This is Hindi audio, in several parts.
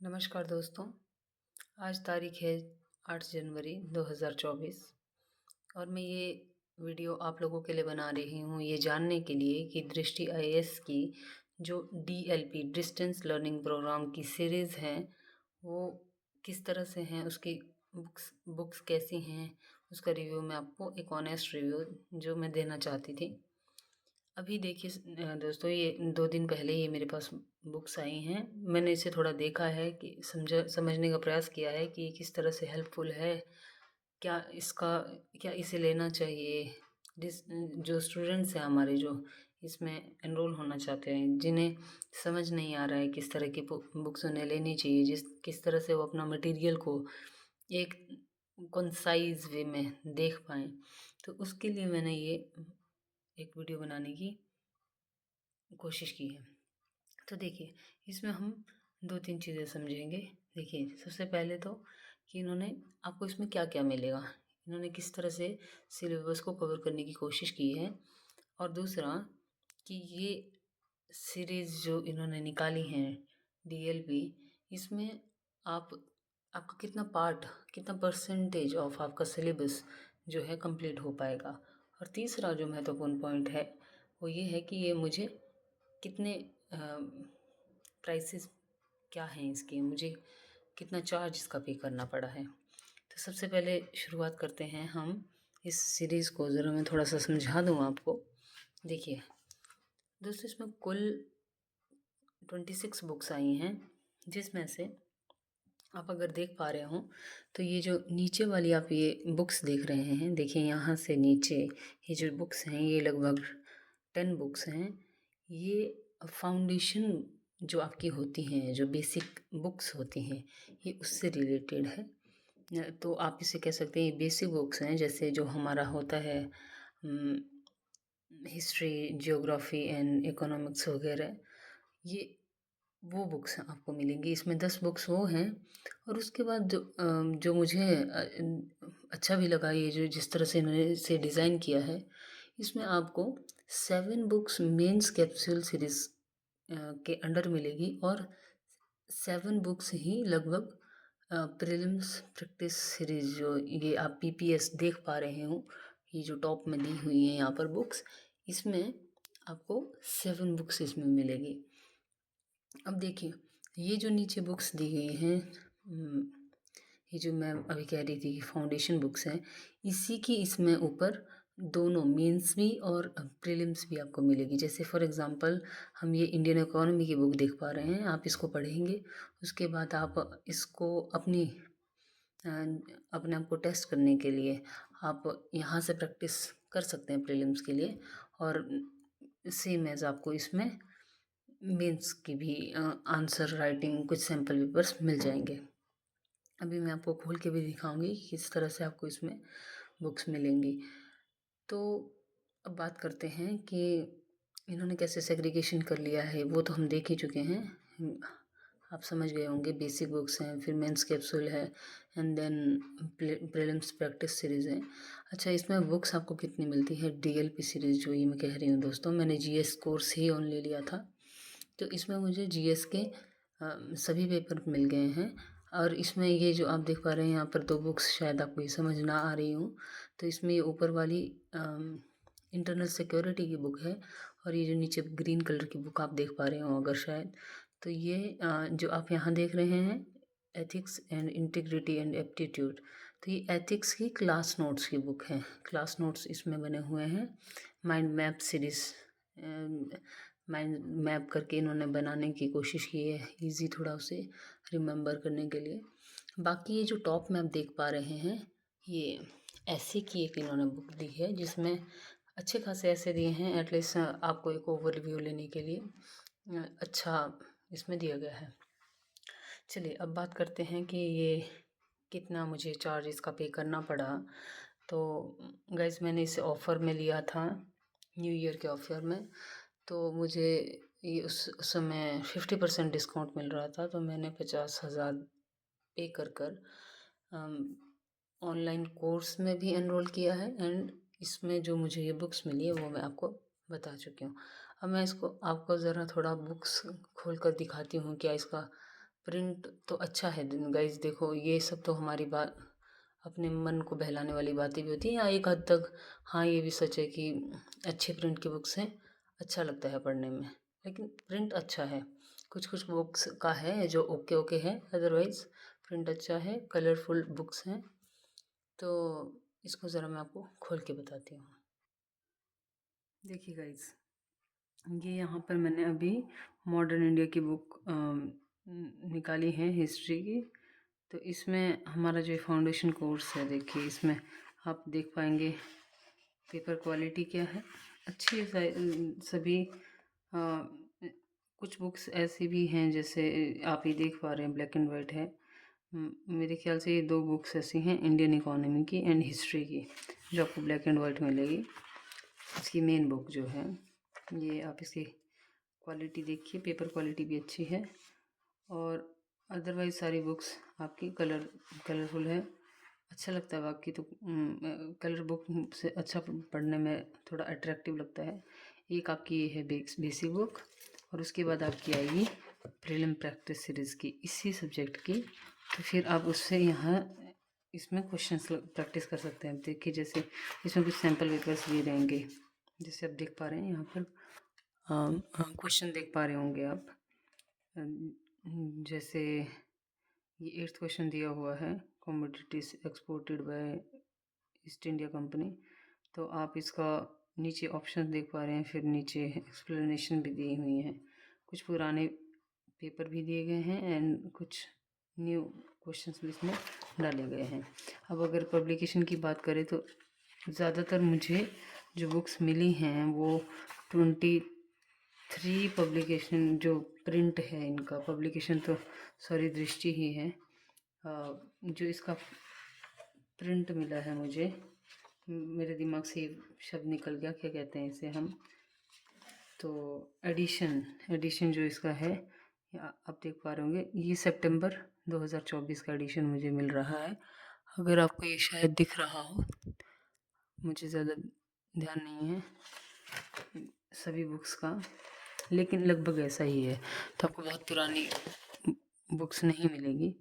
नमस्कार दोस्तों। आज तारीख है 8 जनवरी 2024 और मैं ये वीडियो आप लोगों के लिए बना रही हूँ ये जानने के लिए कि दृष्टि आईएएस की जो डीएलपी डिस्टेंस लर्निंग प्रोग्राम की सीरीज़ है वो किस तरह से हैं, उसकी बुक्स कैसी हैं, उसका रिव्यू मैं आपको एक ऑनेस्ट रिव्यू जो मैं देना चाहती थी। अभी देखिए दोस्तों, ये 2 दिन पहले ये मेरे पास बुक्स आई हैं। मैंने इसे थोड़ा देखा है कि समझने का प्रयास किया है कि ये किस तरह से हेल्पफुल है। क्या इसका क्या इसे लेना चाहिए? जो स्टूडेंट्स हैं हमारे, जो इसमें एनरोल होना चाहते हैं, जिन्हें समझ नहीं आ रहा है किस तरह की बुक्स उन्हें लेनी चाहिए, किस तरह से वो अपना मटेरियल को एक कंसाइज़ वे में देख पाएँ। तो उसके लिए मैंने ये एक वीडियो बनाने की कोशिश की है। तो देखिए, इसमें हम 2-3 चीज़ें समझेंगे। देखिए, सबसे पहले तो कि इन्होंने आपको इसमें क्या-क्या मिलेगा। इन्होंने किस तरह से सिलेबस को कवर करने की कोशिश की है। और दूसरा कि ये सीरीज़ जो इन्होंने निकाली है डीएलपी, इसमें आप आपका कितना परसेंटेज ऑफ आपका सिलेबस जो है कंप्लीट हो पाएगा। और तीसरा जो महत्वपूर्ण पॉइंट है वो ये है कि ये मुझे कितने प्राइसेस क्या हैं इसके, मुझे कितना चार्ज इसका पे करना पड़ा है। तो सबसे पहले शुरुआत करते हैं हम इस सीरीज़ को। ज़रा मैं थोड़ा सा समझा दूँ आपको। देखिए दोस्तों, इसमें कुल 26 बुक्स आई हैं, जिसमें से आप अगर देख पा रहे हो तो ये जो नीचे वाली आप ये बुक्स देख रहे हैं, देखिए यहाँ से नीचे ये जो बुक्स हैं ये लगभग 10 बुक्स हैं। ये फाउंडेशन जो आपकी होती हैं, जो बेसिक बुक्स होती हैं, ये उससे रिलेटेड है। तो आप इसे कह सकते हैं ये बेसिक बुक्स हैं, जैसे जो हमारा होता है हिस्ट्री, जियोग्राफी एंड इकोनॉमिक्स वगैरह, ये वो बुक्स आपको मिलेंगी। इसमें 10 बुक्स वो हैं। और उसके बाद जो मुझे अच्छा भी लगा, ये जो जिस तरह से इन्होंने इसे डिज़ाइन किया है, इसमें आपको 7 बुक्स मेंस कैप्सूल सीरीज़ के अंडर मिलेगी और 7 बुक्स ही लगभग प्रीलिम्स प्रैक्टिस सीरीज़, जो ये आप पीपीएस देख पा रहे हो, ये जो टॉप में दी हुई है यहाँ पर बुक्स, इसमें आपको 7 बुक्स इसमें मिलेगी। अब देखिए, ये जो नीचे बुक्स दी गई हैं, ये जो मैं अभी कह रही थी कि फाउंडेशन बुक्स हैं, इसी की इसमें ऊपर दोनों मेंस भी और प्रीलिम्स भी आपको मिलेगी। जैसे फॉर एग्जांपल हम ये इंडियन इकोनॉमी की बुक देख पा रहे हैं, आप इसको पढ़ेंगे, उसके बाद आप इसको अपने आप को टेस्ट करने के लिए आप यहाँ से प्रैक्टिस कर सकते हैं प्रीलिम्स के लिए। और सेम एज़ आपको इसमें मेंस की भी आंसर राइटिंग कुछ सैम्पल पेपर्स मिल जाएंगे। अभी मैं आपको खोल के भी दिखाऊंगी कि किस तरह से आपको इसमें बुक्स मिलेंगी। तो अब बात करते हैं कि इन्होंने कैसे सेग्रीगेशन कर लिया है, वो तो हम देख ही चुके हैं। आप समझ गए होंगे, बेसिक बुक्स हैं, फिर मेंस कैप्सूल है, and then prelims practice series है। अच्छा, इसमें बुक्स आपको कितनी मिलती है? डीएलपी सीरीज़ जो ये मैं कह रही हूँ दोस्तों, मैंने जीएस कोर्स ही ऑन ले लिया था, तो इसमें मुझे जीएस के सभी पेपर मिल गए हैं। और इसमें ये जो आप देख पा रहे हैं यहाँ पर 2 बुक्स, शायद आपको ये समझ ना आ रही हो, तो इसमें ये ऊपर वाली इंटरनल सिक्योरिटी की बुक है, और ये जो नीचे ग्रीन कलर की बुक आप देख पा रहे हो अगर शायद, तो ये जो आप यहाँ देख रहे हैं ethics and integrity and aptitude, तो ये एथिक्स की क्लास नोट्स की बुक है। क्लास नोट्स इसमें बने हुए हैं। Mind map series, mind map करके इन्होंने बनाने की कोशिश की है, इजी थोड़ा उसे रिमेंबर करने के लिए। बाकी ये जो टॉप में आप देख पा रहे हैं, ये ऐसे की एक इन्होंने बुक दी है, जिसमें अच्छे खासे ऐसे दिए हैं, एटलीस्ट आपको एक ओवरव्यू लेने के लिए अच्छा इसमें दिया गया है। चलिए अब बात करते हैं कि ये कितना मुझे चार्ज इसका पे करना पड़ा। तो गाइस, मैंने इसे ऑफ़र में लिया था, न्यू ईयर के ऑफ़र में, तो मुझे ये उस समय 50% डिस्काउंट मिल रहा था, तो मैंने 50,000 पे कर ऑनलाइन कोर्स में भी एनरोल किया है, एंड इसमें जो मुझे ये बुक्स मिली है वो मैं आपको बता चुकी हूँ। अब मैं इसको आपको ज़रा थोड़ा बुक्स खोल कर दिखाती हूँ क्या इसका प्रिंट तो अच्छा है गाइज। देखो ये सब तो हमारी बात अपने मन को बहलाने वाली बातें भी होती हैं, या एक हद तक हाँ ये भी सच है कि अच्छे प्रिंट की बुक्स हैं, अच्छा लगता है पढ़ने में। लेकिन प्रिंट अच्छा है, कुछ कुछ बुक्स का है जो ओके ओके है, अदरवाइज प्रिंट अच्छा है, कलरफुल बुक्स हैं। तो इसको ज़रा मैं आपको खोल के बताती हूँ। देखिए गाइज, ये यहाँ पर मैंने अभी मॉडर्न इंडिया की बुक निकाली है हिस्ट्री की। तो इसमें हमारा जो फाउंडेशन कोर्स है, देखिए इसमें आप देख पाएंगे पेपर क्वालिटी क्या है, अच्छी है सभी। कुछ बुक्स ऐसी भी हैं जैसे आप ये देख पा रहे हैं ब्लैक एंड वाइट है। मेरे ख्याल से ये 2 बुक्स ऐसी हैं, इंडियन इकोनॉमी की एंड हिस्ट्री की, जो आपको ब्लैक एंड वाइट मिलेगी। इसकी मेन बुक जो है ये, आप इसकी क्वालिटी देखिए, पेपर क्वालिटी भी अच्छी है। और अदरवाइज़ सारी बुक्स आपकी कलरफुल है, अच्छा लगता है। बाकी तो कलर बुक से अच्छा पढ़ने में थोड़ा अट्रैक्टिव लगता है। एक आपकी ये है बेसिक बुक, और उसके बाद आपकी आएगी प्रीलिम प्रैक्टिस सीरीज़ की इसी सब्जेक्ट की। तो फिर आप उससे यहाँ इसमें क्वेश्चंस प्रैक्टिस कर सकते हैं। देखिए जैसे इसमें कुछ सैम्पल पेपर्स भी रहेंगे, जैसे आप देख पा रहे हैं यहाँ पर क्वेश्चन देख पा रहे होंगे आप। जैसे ये 8th क्वेश्चन दिया हुआ है, commodities exported by East India Company. तो आप इसका नीचे ऑप्शन देख पा रहे हैं, फिर नीचे एक्सप्लेनेशन भी दी हुई है। कुछ पुराने पेपर भी दिए गए हैं एंड कुछ न्यू क्वेश्चंस भी इसमें डाले गए हैं। अब अगर पब्लिकेशन की बात करें तो ज़्यादातर मुझे जो बुक्स मिली हैं वो 23 पब्लिकेशन जो प्रिंट है, इनका पब्लिकेशन तो सॉरी दृष्टि ही है। जो इसका प्रिंट मिला है मुझे, मेरे दिमाग से ये शब्द निकल गया, क्या कहते हैं इसे हम, तो एडिशन जो इसका है, आप देख पा रहे होंगे ये सितंबर 2024 का एडिशन मुझे मिल रहा है। अगर आपको ये शायद दिख रहा हो, मुझे ज़्यादा ध्यान नहीं है सभी बुक्स का, लेकिन लगभग ऐसा ही है। तो आपको बहुत पुरानी बुक्स नहीं मिलेगी।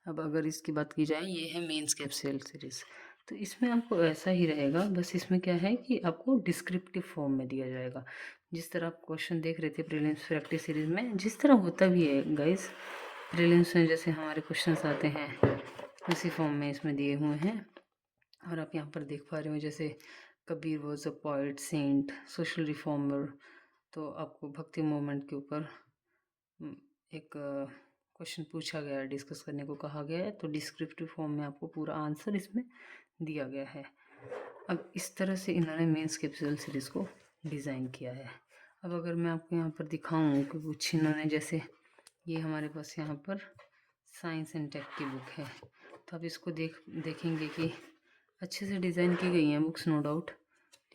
अब अगर इसकी बात की जाए, ये है मेंस कैप्सूल सीरीज़। तो इसमें आपको ऐसा ही रहेगा, बस इसमें क्या है कि आपको डिस्क्रिप्टिव फॉर्म में दिया जाएगा। जिस तरह आप क्वेश्चन देख रहे थे प्रीलिम्स प्रैक्टिस सीरीज़ में, जिस तरह होता भी है गाइस, प्रीलिम्स में जैसे हमारे क्वेश्चंस आते हैं उसी फॉर्म में इसमें दिए हुए हैं। और आप यहाँ पर देख पा रहे हो, जैसे Kabir was a poet, saint, social reformer. तो आपको भक्ति मूवमेंट के ऊपर एक क्वेश्चन पूछा गया है, डिस्कस करने को कहा गया है। तो डिस्क्रिप्टिव फॉर्म में आपको पूरा आंसर इसमें दिया गया है। अब इस तरह से इन्होंने मेंस कैप्सूल सीरीज़ को डिज़ाइन किया है। अब अगर मैं आपको यहाँ पर दिखाऊँ कि कुछ इन्होंने, जैसे ये हमारे पास यहाँ पर साइंस एंड टेक की बुक है, तो आप इसको देखेंगे कि अच्छे से डिज़ाइन की गई हैं बुक्स, नो डाउट।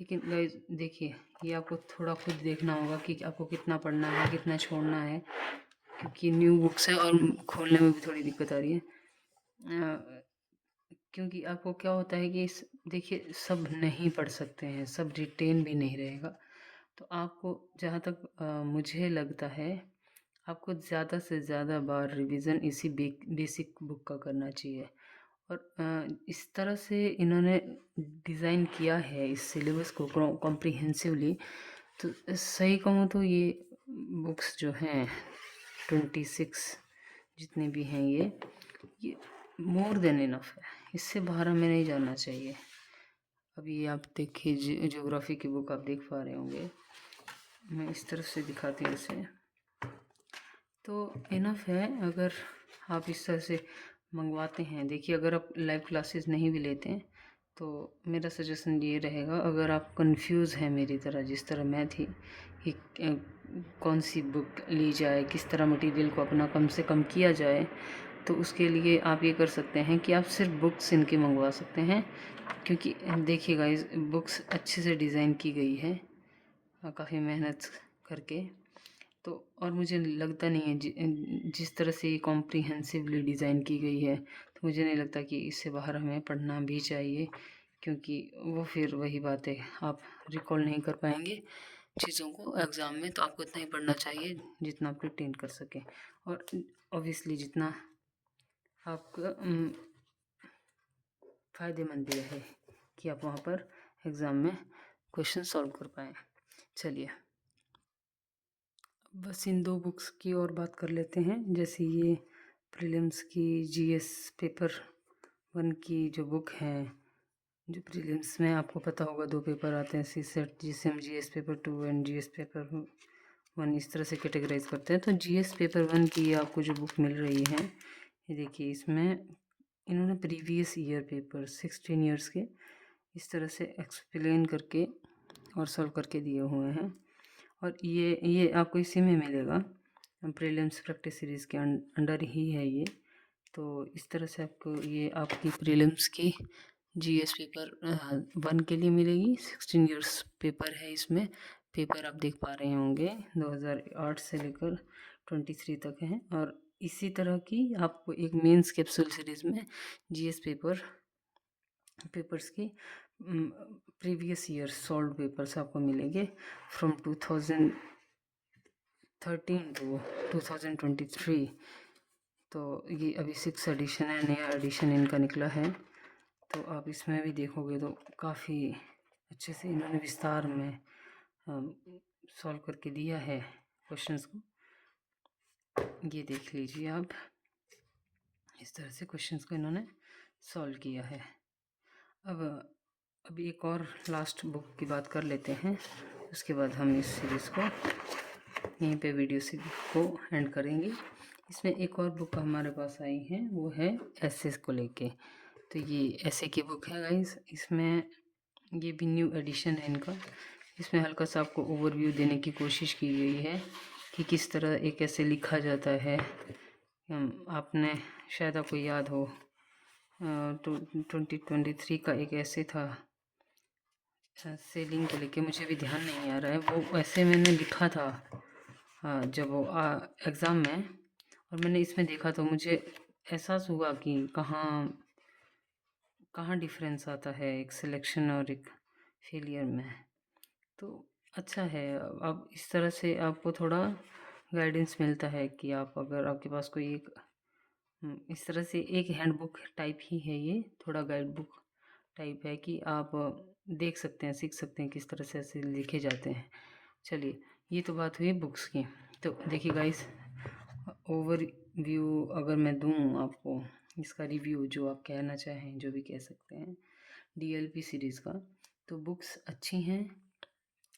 लेकिन गाइस देखिए, ये आपको थोड़ा खुद देखना होगा कि आपको कितना पढ़ना है, कितना छोड़ना है, क्योंकि न्यू बुक्स है और खोलने में भी थोड़ी दिक्कत आ रही है। क्योंकि आपको क्या होता है कि देखिए सब नहीं पढ़ सकते हैं, सब रिटेन भी नहीं रहेगा। तो आपको जहाँ तक मुझे लगता है, आपको ज़्यादा से ज़्यादा बार रिवीजन इसी बेसिक बुक का करना चाहिए। और इस तरह से इन्होंने डिज़ाइन किया है इस सिलेबस को कॉम्प्रिहेंसिवली। तो सही कहूँ तो ये बुक्स जो हैं 26 जितने भी हैं, ये मोर देन इनफ है, इससे बाहर हमें नहीं जाना चाहिए। अभी आप देखिए ज्योग्राफी की बुक आप देख पा रहे होंगे, मैं इस तरफ से दिखाती हूँ इसे। तो इनफ है अगर आप इस तरह से मंगवाते हैं। देखिए अगर आप लाइव क्लासेस नहीं भी लेते हैं तो मेरा सजेशन ये रहेगा, अगर आप कंफ्यूज हैं मेरी तरह, जिस तरह मैं थी कि कौन सी बुक ली जाए, किस तरह मटेरियल को अपना कम से कम किया जाए, तो उसके लिए आप ये कर सकते हैं कि आप सिर्फ बुक्स इनकी मंगवा सकते हैं। क्योंकि देखिए गाइस, बुक्स अच्छे से डिज़ाइन की गई है काफ़ी मेहनत करके। तो और मुझे लगता नहीं है जिस तरह से ये कॉम्प्रिहेंसिवली डिज़ाइन की गई है, तो मुझे नहीं लगता कि इससे बाहर हमें पढ़ना भी चाहिए, क्योंकि वो फिर वही बात है, आप रिकॉल नहीं कर पाएंगे। चीज़ों को एग्ज़ाम में, तो आपको इतना ही पढ़ना चाहिए जितना आप रिटेन कर सकें। और ऑब्वियसली जितना आपका फ़ायदेमंद भी रहे कि आप वहाँ पर एग्ज़ाम में क्वेश्चन सॉल्व कर पाएँ। चलिए, बस इन 2 बुक्स की और बात कर लेते हैं। जैसे ये प्रीलिम्स की जीएस पेपर 1 की जो बुक है, जो प्रीलिम्स में आपको पता होगा 2 पेपर आते हैं, सीसेट जिसे हम GS paper 2 and GS paper 1 इस तरह से कैटेगराइज करते हैं। तो जीएस पेपर 1 की आपको जो बुक मिल रही है, ये देखिए, इसमें इन्होंने प्रीवियस ईयर पेपर 16 ईयर्स के इस तरह से एक्सप्लेन करके और सॉल्व करके दिए हुए हैं। और ये आपको इसी में मिलेगा, प्रीलिम्स प्रैक्टिस सीरीज़ के अंडर ही है ये। तो इस तरह से आपको ये आपकी प्रीलिम्स की जीएस पेपर 1 के लिए मिलेगी। 16 ईयर्स पेपर है इसमें। पेपर आप देख पा रहे होंगे 2008 से लेकर 23 तक है। और इसी तरह की आपको एक मेंस कैप्सूल सीरीज़ में जीएस पेपर्स की प्रीवियस ईयर सॉल्व पेपर्स आपको मिलेंगे फ्रॉम 2013 टू 2023। तो ये अभी 6 एडिशन है, नया एडिशन इनका निकला है। तो आप इसमें भी देखोगे तो काफ़ी अच्छे से इन्होंने विस्तार में सॉल्व करके दिया है क्वेश्चंस को। ये देख लीजिए आप, इस तरह से क्वेश्चंस को इन्होंने सॉल्व किया है। अब एक और लास्ट बुक की बात कर लेते हैं, उसके बाद हम इस सीरीज़ को यहीं पे वीडियो सीरीज को एंड करेंगे। इसमें एक और बुक हमारे पास आई है, वो है एसेस को लेके। तो ये ऐसे की बुक है गाइस। इसमें ये भी न्यू एडिशन है इनका। इसमें हल्का सा आपको ओवरव्यू देने की कोशिश की गई है कि किस तरह एक ऐसे लिखा जाता है। आपने शायद आपको याद हो 2023 का एक ऐसे था सेलिंग को लेके, मुझे भी ध्यान नहीं आ रहा है, वो ऐसे मैंने लिखा था जब वो एग्ज़ाम में, और मैंने इसमें देखा तो मुझे एहसास हुआ कि कहाँ कहाँ डिफरेंस आता है एक सिलेक्शन और एक फेलियर में। तो अच्छा है, अब इस तरह से आपको थोड़ा गाइडेंस मिलता है कि आप अगर आपके पास कोई एक इस तरह से एक हैंडबुक टाइप ही है ये, थोड़ा गाइड बुक टाइप है कि आप देख सकते हैं, सीख सकते हैं किस तरह से ऐसे लिखे जाते हैं। चलिए, ये तो बात हुई बुक्स की। तो देखिए गाइस, ओवर व्यू अगर मैं दूँ आपको, इसका रिव्यू जो आप कहना चाहें, जो भी कह सकते हैं डीएलपी सीरीज़ का, तो बुक्स अच्छी हैं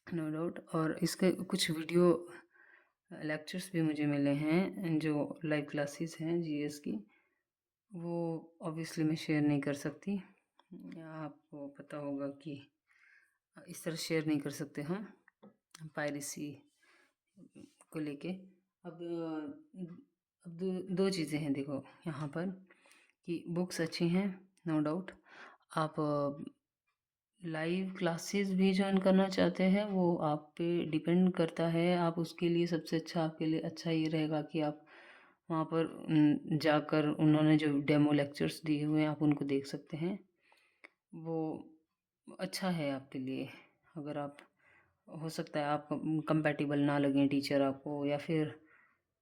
नो डाउट। और इसके कुछ वीडियो लेक्चर्स भी मुझे मिले हैं, जो लाइव क्लासेस हैं जीएस की, वो ऑब्वियसली मैं शेयर नहीं कर सकती। आपको पता होगा कि इस तरह शेयर नहीं कर सकते हम पायरेसी को लेके। अब दो चीज़ें हैं देखो यहाँ पर, कि बुक्स अच्छी हैं नो डाउट। आप लाइव क्लासेस भी ज्वाइन करना चाहते हैं, वो आप पे डिपेंड करता है। आप उसके लिए सबसे अच्छा, आपके लिए अच्छा ये रहेगा कि आप वहाँ पर जाकर उन्होंने जो डेमो लेक्चर्स दिए हुए हैं आप उनको देख सकते हैं। वो अच्छा है आपके लिए। अगर आप, हो सकता है आप कंपैटिबल ना लगें टीचर आपको, या फिर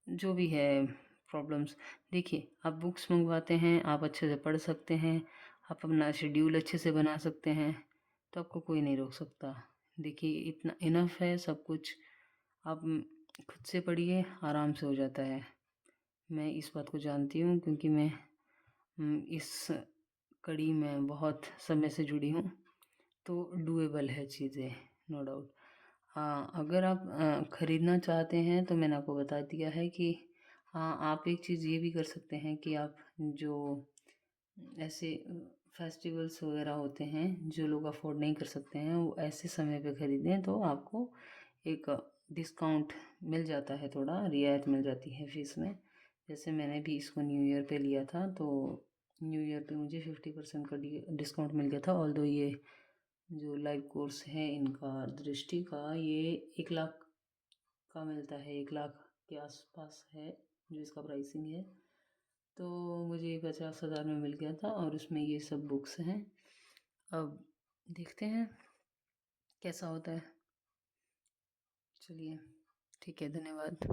जो भी है प्रॉब्लम्स। देखिए, आप बुक्स मंगवाते हैं, आप अच्छे से पढ़ सकते हैं, आप अपना शेड्यूल अच्छे से बना सकते हैं, तो आपको कोई नहीं रोक सकता। देखिए, इतना इनफ है सब कुछ। आप खुद से पढ़िए, आराम से हो जाता है। मैं इस बात को जानती हूँ क्योंकि मैं इस कड़ी में बहुत समय से जुड़ी हूँ। तो डूएबल है चीज़ें नो डाउट। हाँ, अगर आप ख़रीदना चाहते हैं तो मैंने आपको बता दिया है कि हाँ, आप एक चीज़ ये भी कर सकते हैं कि आप जो ऐसे फेस्टिवल्स वगैरह होते हैं, जो लोग अफोर्ड नहीं कर सकते हैं, वो ऐसे समय पे ख़रीदें तो आपको एक डिस्काउंट मिल जाता है, थोड़ा रियायत मिल जाती है फ़ीस में। जैसे मैंने भी इसको न्यू ईयर पे लिया था, तो न्यू ईयर पे मुझे 50% का डिस्काउंट मिल गया था। ऑल्दो ये जो लाइव कोर्स है इनका दृष्टि का, ये 1 लाख का मिलता है, 1 लाख के आसपास है जो इसका प्राइसिंग है। तो मुझे 50,000 में मिल गया था, और उसमें ये सब बुक्स हैं। अब देखते हैं कैसा होता है। चलिए, ठीक है, धन्यवाद।